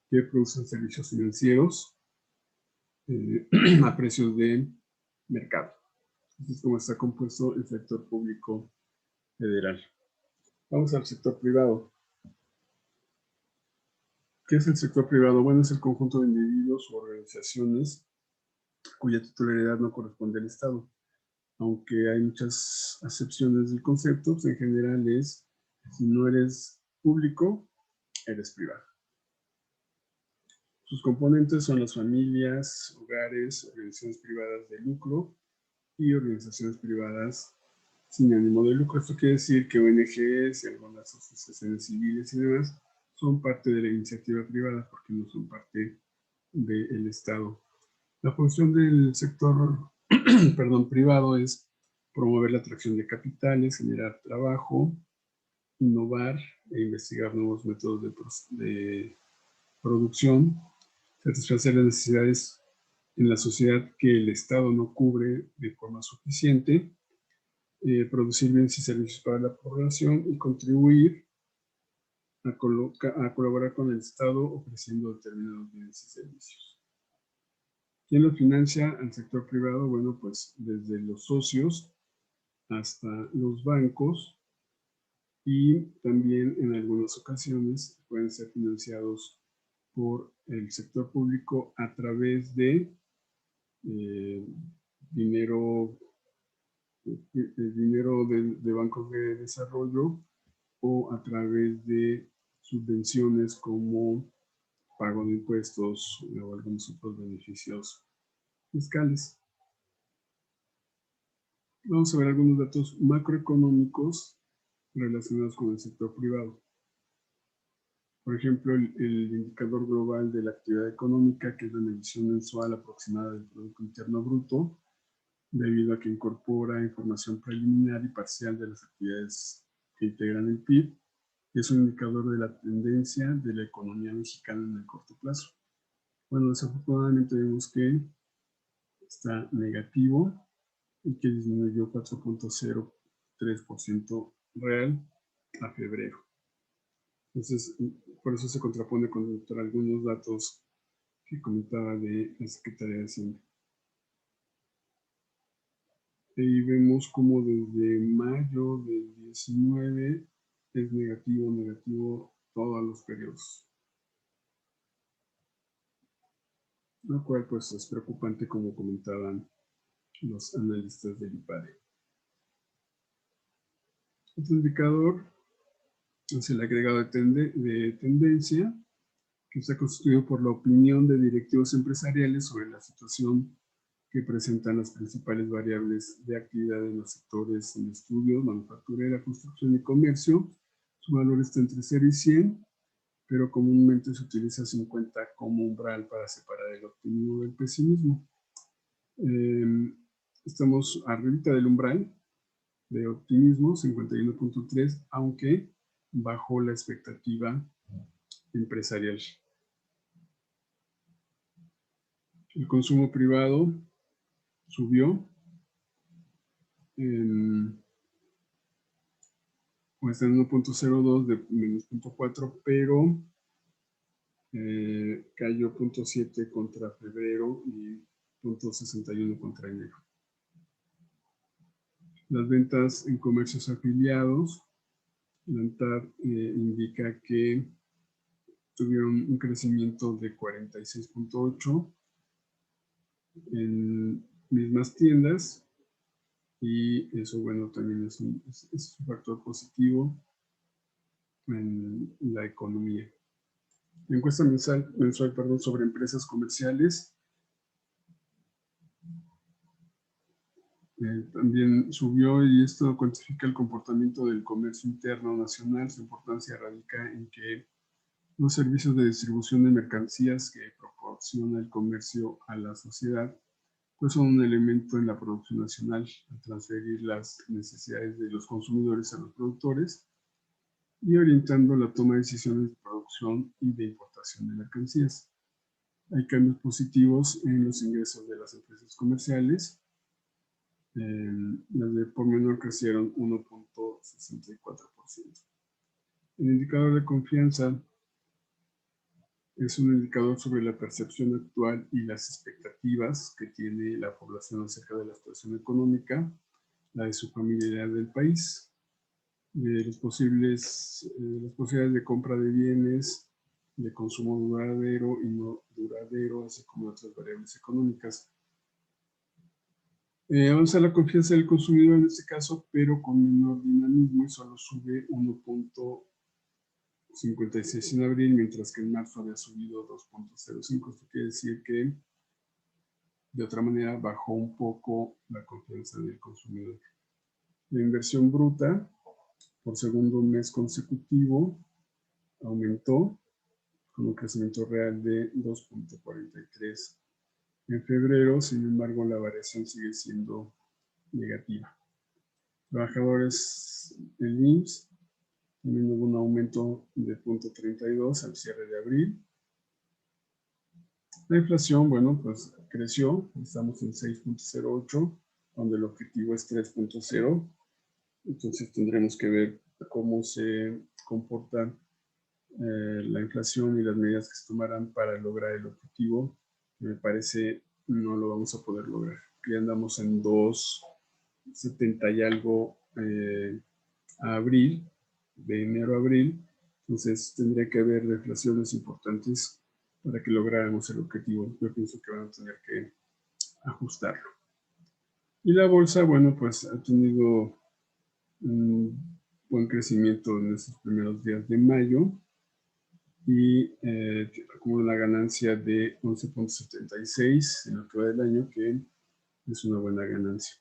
que producen servicios financieros a precios de mercado. Así es como está compuesto el sector público federal. Vamos al sector privado. ¿Qué es el sector privado? Bueno, es el conjunto de individuos o organizaciones cuya titularidad no corresponde al Estado. Aunque hay muchas acepciones del concepto, pues en general es, si no eres público, eres privado. Sus componentes son las familias, hogares, organizaciones privadas de lucro y organizaciones privadas sin ánimo de lucro. Esto quiere decir que ONGs y algunas asociaciones civiles y demás son parte de la iniciativa privada porque no son parte del Estado. La función del sector privado es promover la atracción de capitales, generar trabajo, innovar e investigar nuevos métodos de producción, satisfacer las necesidades en la sociedad que el Estado no cubre de forma suficiente, producir bienes y servicios para la población y contribuir a colaborar con el Estado ofreciendo determinados bienes y servicios. ¿Quién lo financia al sector privado? Bueno, pues desde los socios hasta los bancos, y también en algunas ocasiones pueden ser financiados por el sector público a través de dinero de bancos de desarrollo o a través de subvenciones como pago de impuestos o algunos otros beneficios fiscales. Vamos a ver algunos datos macroeconómicos relacionados con el sector privado. Por ejemplo, el indicador global de la actividad económica, que es la medición mensual aproximada del Producto Interno Bruto, debido a que incorpora información preliminar y parcial de las actividades que integran el PIB. Es un indicador de la tendencia de la economía mexicana en el corto plazo. Bueno, desafortunadamente vemos que está negativo y que disminuyó 4.03% real a febrero. Entonces, por eso se contrapone con algunos datos que comentaba de la Secretaría de Hacienda. Y vemos como desde mayo del 19 es negativo todos los periodos. Lo cual pues es preocupante, como comentaban los analistas del IPADE. Otro indicador es el agregado de tendencia, que está constituido por la opinión de directivos empresariales sobre la situación que presentan las principales variables de actividad en los sectores en estudio, manufacturera, construcción y comercio. Su valor está entre 0 y 100, pero comúnmente se utiliza 50 como umbral para separar el optimismo del pesimismo. Estamos arriba del umbral de optimismo, 51.3, aunque bajo la expectativa empresarial. El consumo privado subió, está en 1.02 de menos 0.4, pero cayó 0.7 contra febrero y 0.61 contra enero. Las ventas en comercios afiliados, la ANTAD indica que tuvieron un crecimiento de 46.8 en mismas tiendas, y eso, bueno, también es un factor positivo en la economía. La encuesta mensual sobre empresas comerciales también subió, y esto cuantifica el comportamiento del comercio interno nacional. Su importancia radica en que los servicios de distribución de mercancías que proporciona el comercio a la sociedad pues son un elemento en la producción nacional, al transferir las necesidades de los consumidores a los productores y orientando la toma de decisiones de producción y de importación de mercancías. Hay cambios positivos en los ingresos de las empresas comerciales. Las de por menor crecieron 1.64%. El indicador de confianza es un indicador sobre la percepción actual y las expectativas que tiene la población acerca de la situación económica, la de su familia del país, de las posibilidades de compra de bienes, de consumo duradero y no duradero, así como otras variables económicas. Avanza la confianza del consumidor en este caso, pero con menor dinamismo, y solo sube 1.56 en abril, mientras que en marzo había subido 2.05. Esto quiere decir que, de otra manera, bajó un poco la confianza del consumidor. La inversión bruta, por segundo mes consecutivo, aumentó con un crecimiento real de 2.43 en febrero. Sin embargo, la variación sigue siendo negativa. Trabajadores del IMSS, también hubo un aumento de 0.32 al cierre de abril. La inflación, bueno, pues creció, estamos en 6.08, donde el objetivo es 3.0. Entonces tendremos que ver cómo se comporta la inflación y las medidas que se tomarán para lograr el objetivo. Me parece no lo vamos a poder lograr. Ya andamos en 2.70 y algo a abril, de enero a abril. Entonces tendría que haber deflaciones importantes para que lográramos el objetivo. Yo pienso que van a tener que ajustarlo. Y la bolsa, bueno, pues ha tenido un buen crecimiento en estos primeros días de mayo, y acumula una ganancia de 11.76 en lo que va del año, que es una buena ganancia.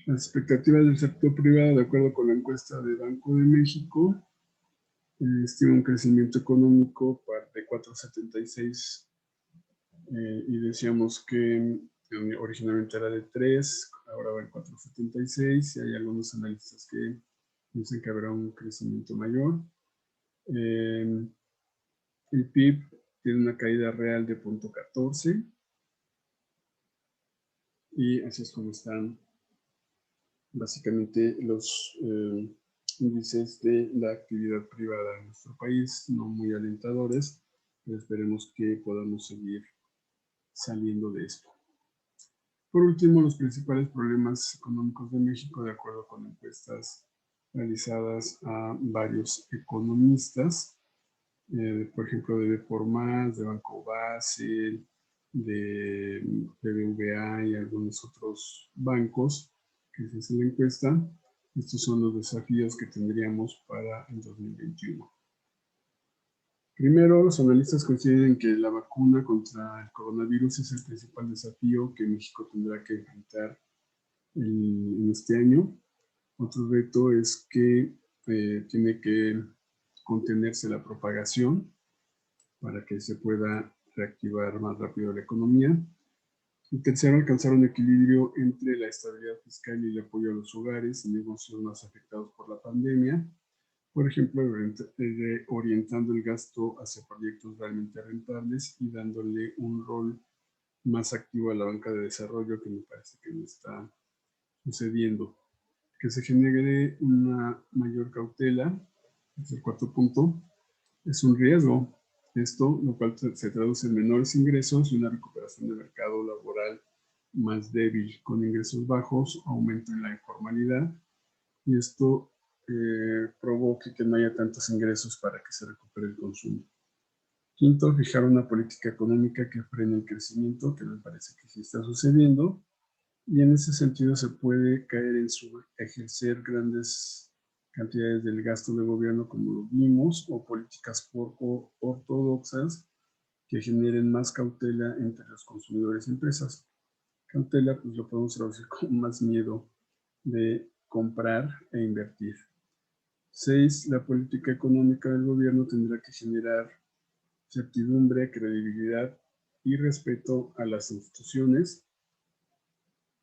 Las expectativas del sector privado, de acuerdo con la encuesta de Banco de México, estima un crecimiento económico de 4.76 y decíamos que originalmente era de 3, ahora va en 4,76, y hay algunos analistas que dicen que habrá un crecimiento mayor. El PIB tiene una caída real de 0,14, y así es como están básicamente los índices de la actividad privada en nuestro país, no muy alentadores, pero esperemos que podamos seguir saliendo de esto. Por último, los principales problemas económicos de México, de acuerdo con encuestas realizadas a varios economistas, por ejemplo, de B+, de Banco Base, de BBVA y algunos otros bancos que se hacen la encuesta. Estos son los desafíos que tendríamos para el 2021. Primero, los analistas coinciden en que la vacuna contra el coronavirus es el principal desafío que México tendrá que enfrentar en este año. Otro reto es que tiene que contenerse la propagación para que se pueda reactivar más rápido la economía. Y tercero, alcanzar un equilibrio entre la estabilidad fiscal y el apoyo a los hogares y negocios más afectados por la pandemia. Por ejemplo, orientando el gasto hacia proyectos realmente rentables y dándole un rol más activo a la banca de desarrollo, que me parece que no está sucediendo. Que se genere una mayor cautela, es el cuarto punto, es un riesgo. Esto, lo cual se traduce en menores ingresos y una recuperación del mercado laboral más débil, con ingresos bajos, aumento en la informalidad, y esto provoque que no haya tantos ingresos para que se recupere el consumo. Quinto, fijar una política económica que frene el crecimiento, que me parece que sí está sucediendo, y en ese sentido se puede caer en ejercer grandes cantidades del gasto de gobierno, como lo vimos, o políticas poco ortodoxas que generen más cautela entre los consumidores y empresas. Cautela, pues lo podemos traducir como más miedo de comprar e invertir. 6. La política económica del gobierno tendrá que generar certidumbre, credibilidad y respeto a las instituciones.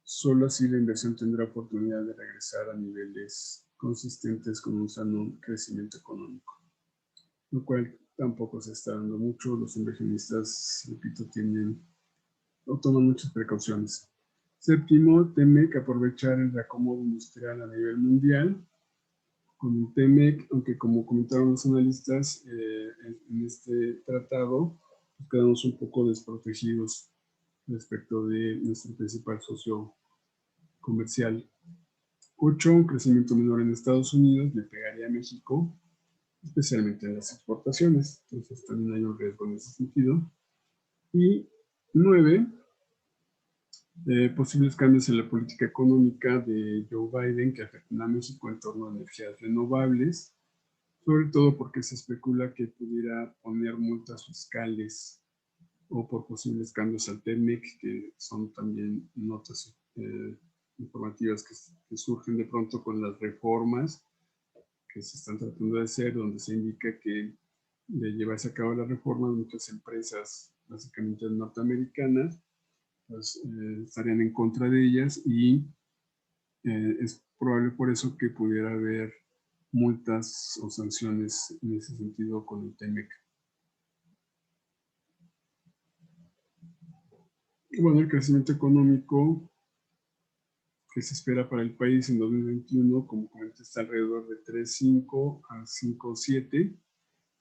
Solo así la inversión tendrá oportunidad de regresar a niveles consistentes con un sano crecimiento económico, lo cual tampoco se está dando mucho. Los inversionistas, repito, toman muchas precauciones. Séptimo, TEMEC aprovechar el reacomodo industrial a nivel mundial. Con el TEMEC, aunque como comentaron los analistas, en este tratado pues quedamos un poco desprotegidos respecto de nuestro principal socio comercial. 8. Un crecimiento menor en Estados Unidos le pegaría a México, especialmente en las exportaciones. Entonces también hay un riesgo en ese sentido. Y 9. Posibles cambios en la política económica de Joe Biden que afectan a México en torno a energías renovables, sobre todo porque se especula que pudiera poner multas fiscales o por posibles cambios al TEMEC, que son también notas informativas que surgen de pronto con las reformas que se están tratando de hacer, donde se indica que de llevarse a cabo la reforma, muchas empresas, básicamente norteamericanas, pues, estarían en contra de ellas, y es probable por eso que pudiera haber multas o sanciones en ese sentido con el TEMEC. Y bueno, el crecimiento económico que se espera para el país en 2021, como comenté, está alrededor de 3,5 a 5,7,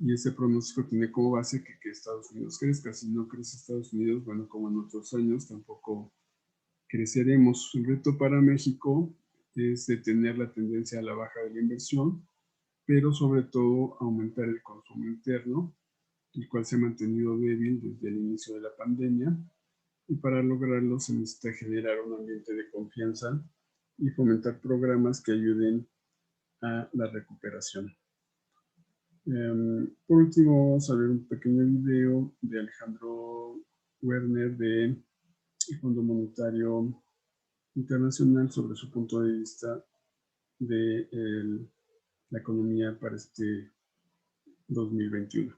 y ese pronóstico tiene como base que Estados Unidos crezca. Si no crece Estados Unidos, bueno, como en otros años, tampoco creceremos. El reto para México es detener la tendencia a la baja de la inversión, pero sobre todo aumentar el consumo interno, el cual se ha mantenido débil desde el inicio de la pandemia, y para lograrlo se necesita generar un ambiente de confianza y fomentar programas que ayuden a la recuperación. Por último, vamos a ver un pequeño video de Alejandro Werner del Fondo Monetario Internacional sobre su punto de vista de la economía para este 2021.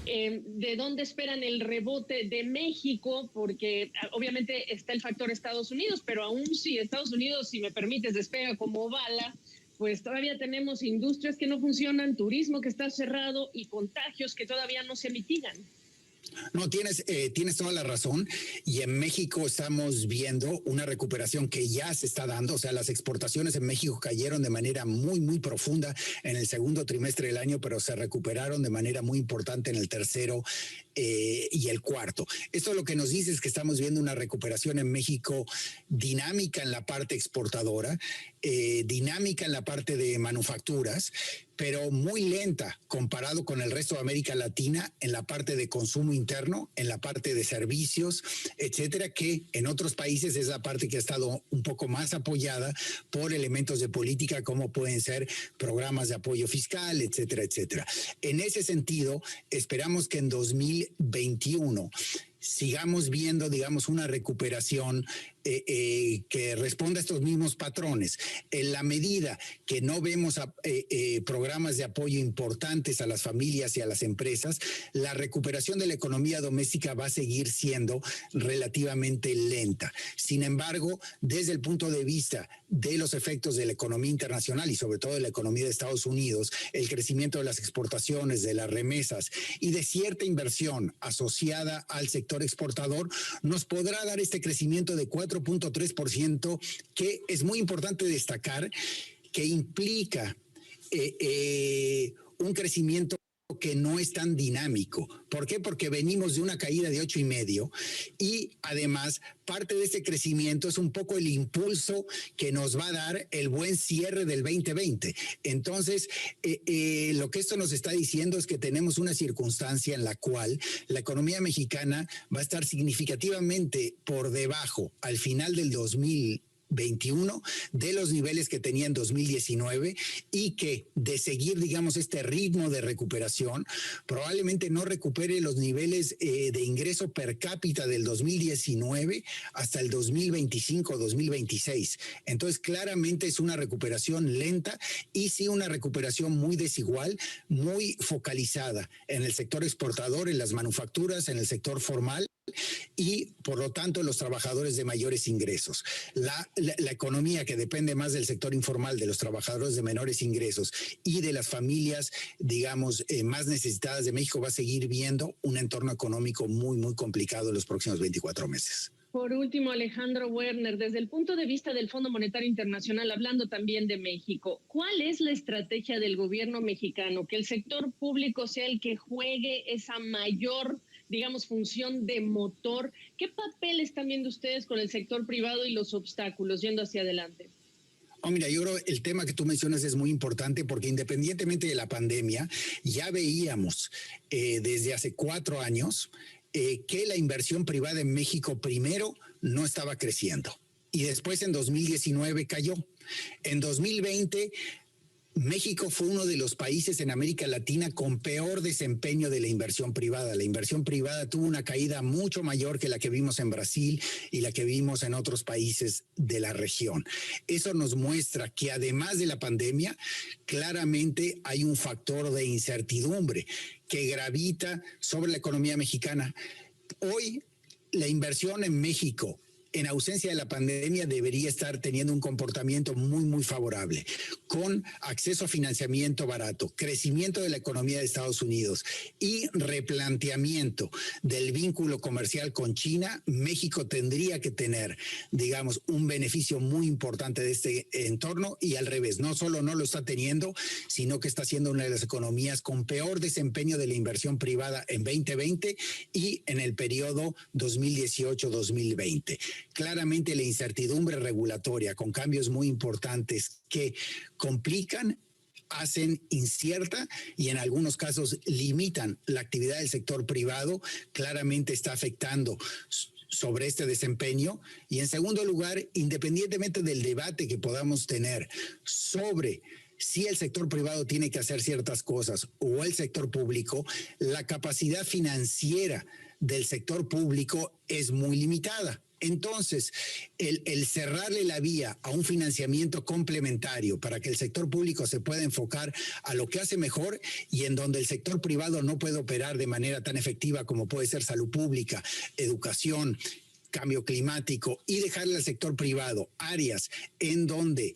de dónde esperan el rebote de México, porque obviamente está el factor Estados Unidos, pero aún si Estados Unidos, si me permites, despega como bala, pues todavía tenemos industrias que no funcionan, turismo que está cerrado y contagios que todavía no se mitigan. No, tienes toda la razón, y en México estamos viendo una recuperación que ya se está dando. O sea, las exportaciones en México cayeron de manera muy, muy profunda en el segundo trimestre del año, pero se recuperaron de manera muy importante en el tercero y el cuarto. Esto lo que nos dice es que estamos viendo una recuperación en México dinámica en la parte exportadora, dinámica en la parte de manufacturas, pero muy lenta comparado con el resto de América Latina en la parte de consumo interno, en la parte de servicios, etcétera, que en otros países es la parte que ha estado un poco más apoyada por elementos de política como pueden ser programas de apoyo fiscal, etcétera, etcétera. En ese sentido, esperamos que en 2021 sigamos viendo, digamos, una recuperación que responda a estos mismos patrones. En la medida que no vemos programas de apoyo importantes a las familias y a las empresas, la recuperación de la economía doméstica va a seguir siendo relativamente lenta. Sin embargo, desde el punto de vista de los efectos de la economía internacional y sobre todo de la economía de Estados Unidos, el crecimiento de las exportaciones, de las remesas y de cierta inversión asociada al sector exportador, nos podrá dar este crecimiento de 4.3%, que es muy importante destacar, que implica un crecimiento que no es tan dinámico. ¿Por qué? Porque venimos de una caída de 8,5 y además parte de este crecimiento es un poco el impulso que nos va a dar el buen cierre del 2020. Entonces, lo que esto nos está diciendo es que tenemos una circunstancia en la cual la economía mexicana va a estar significativamente por debajo al final del 2021 de los niveles que tenía en 2019, y que de seguir, digamos, este ritmo de recuperación, probablemente no recupere los niveles de ingreso per cápita del 2019 hasta el 2025-2026. Entonces, claramente es una recuperación lenta y sí una recuperación muy desigual, muy focalizada en el sector exportador, en las manufacturas, en el sector formal, y por lo tanto los trabajadores de mayores ingresos. La economía que depende más del sector informal, de los trabajadores de menores ingresos y de las familias, digamos, más necesitadas de México, va a seguir viendo un entorno económico muy, muy complicado en los próximos 24 meses. Por último, Alejandro Werner, desde el punto de vista del Fondo Monetario Internacional, hablando también de México, ¿cuál es la estrategia del gobierno mexicano? Que el sector público sea el que juegue esa mayor, digamos, función de motor. ¿Qué papel están viendo ustedes con el sector privado y los obstáculos yendo hacia adelante? Oh, mira, yo creo que el tema que tú mencionas es muy importante, porque independientemente de la pandemia, ya veíamos desde hace 4 años que la inversión privada en México primero no estaba creciendo y después en 2019 cayó. En 2020 México fue uno de los países en América Latina con peor desempeño de la inversión privada. La inversión privada tuvo una caída mucho mayor que la que vimos en Brasil y la que vimos en otros países de la región. Eso nos muestra que además de la pandemia, claramente hay un factor de incertidumbre que gravita sobre la economía mexicana. Hoy, la inversión en México, en ausencia de la pandemia, debería estar teniendo un comportamiento muy, muy favorable, con acceso a financiamiento barato, crecimiento de la economía de Estados Unidos y replanteamiento del vínculo comercial con China. México tendría que tener, digamos, un beneficio muy importante de este entorno, y al revés, no solo no lo está teniendo, sino que está siendo una de las economías con peor desempeño de la inversión privada en 2020 y en el periodo 2018-2020. Claramente la incertidumbre regulatoria, con cambios muy importantes que complican, hacen incierta y en algunos casos limitan la actividad del sector privado, claramente está afectando sobre este desempeño. Y en segundo lugar, independientemente del debate que podamos tener sobre si el sector privado tiene que hacer ciertas cosas o el sector público, la capacidad financiera del sector público es muy limitada. Entonces, el cerrarle la vía a un financiamiento complementario para que el sector público se pueda enfocar a lo que hace mejor y en donde el sector privado no puede operar de manera tan efectiva como puede ser salud pública, educación, cambio climático, y dejarle al sector privado áreas en donde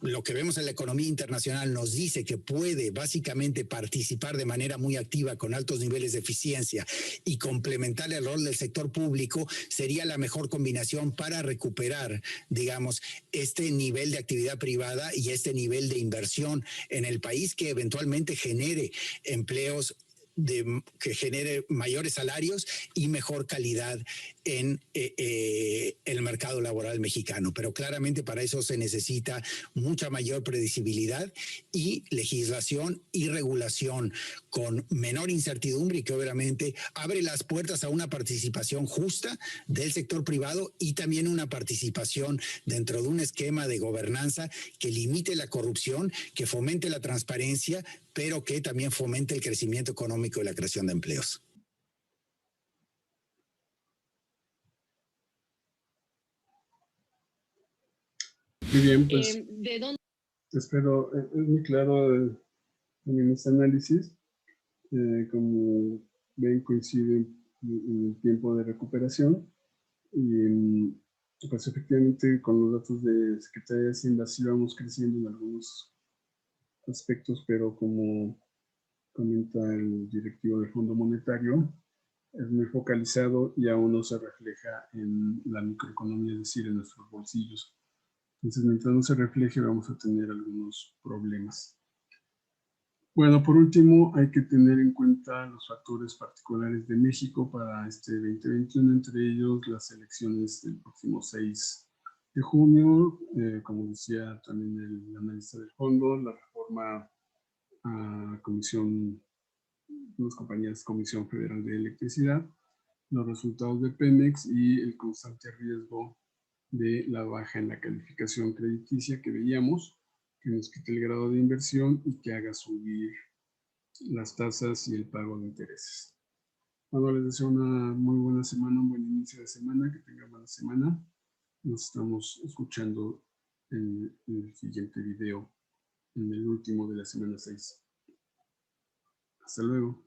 lo que vemos en la economía internacional nos dice que puede básicamente participar de manera muy activa con altos niveles de eficiencia y complementar el rol del sector público, sería la mejor combinación para recuperar, digamos, este nivel de actividad privada y este nivel de inversión en el país que eventualmente genere empleos, que genere mayores salarios y mejor calidad en el mercado laboral mexicano. Pero claramente para eso se necesita mucha mayor predecibilidad y legislación y regulación con menor incertidumbre, y que obviamente abre las puertas a una participación justa del sector privado y también una participación dentro de un esquema de gobernanza que limite la corrupción, que fomente la transparencia, pero que también fomente el crecimiento económico y la creación de empleos. Muy bien, pues ¿De dónde? espero, es muy claro en este análisis. Como ven, coincide en el tiempo de recuperación y pues efectivamente con los datos de Secretaría de Hacienda sí vamos creciendo en algunos aspectos, pero como comenta el directivo del Fondo Monetario, es muy focalizado y aún no se refleja en la microeconomía, es decir, en nuestros bolsillos. Entonces, mientras no se refleje, vamos a tener algunos problemas. Bueno, por último, hay que tener en cuenta los factores particulares de México para este 2021, entre ellos las elecciones del próximo 6 de junio, como decía también el analista del fondo, la reforma a unas compañías Comisión Federal de Electricidad, los resultados de Pemex y el constante riesgo de la baja en la calificación crediticia que veíamos, que nos quite el grado de inversión y que haga subir las tasas y el pago de intereses. Bueno, les deseo una muy buena semana, un buen inicio de semana, que tengan buena semana. Nos estamos escuchando en el siguiente video, en el último de la semana 6. Hasta luego.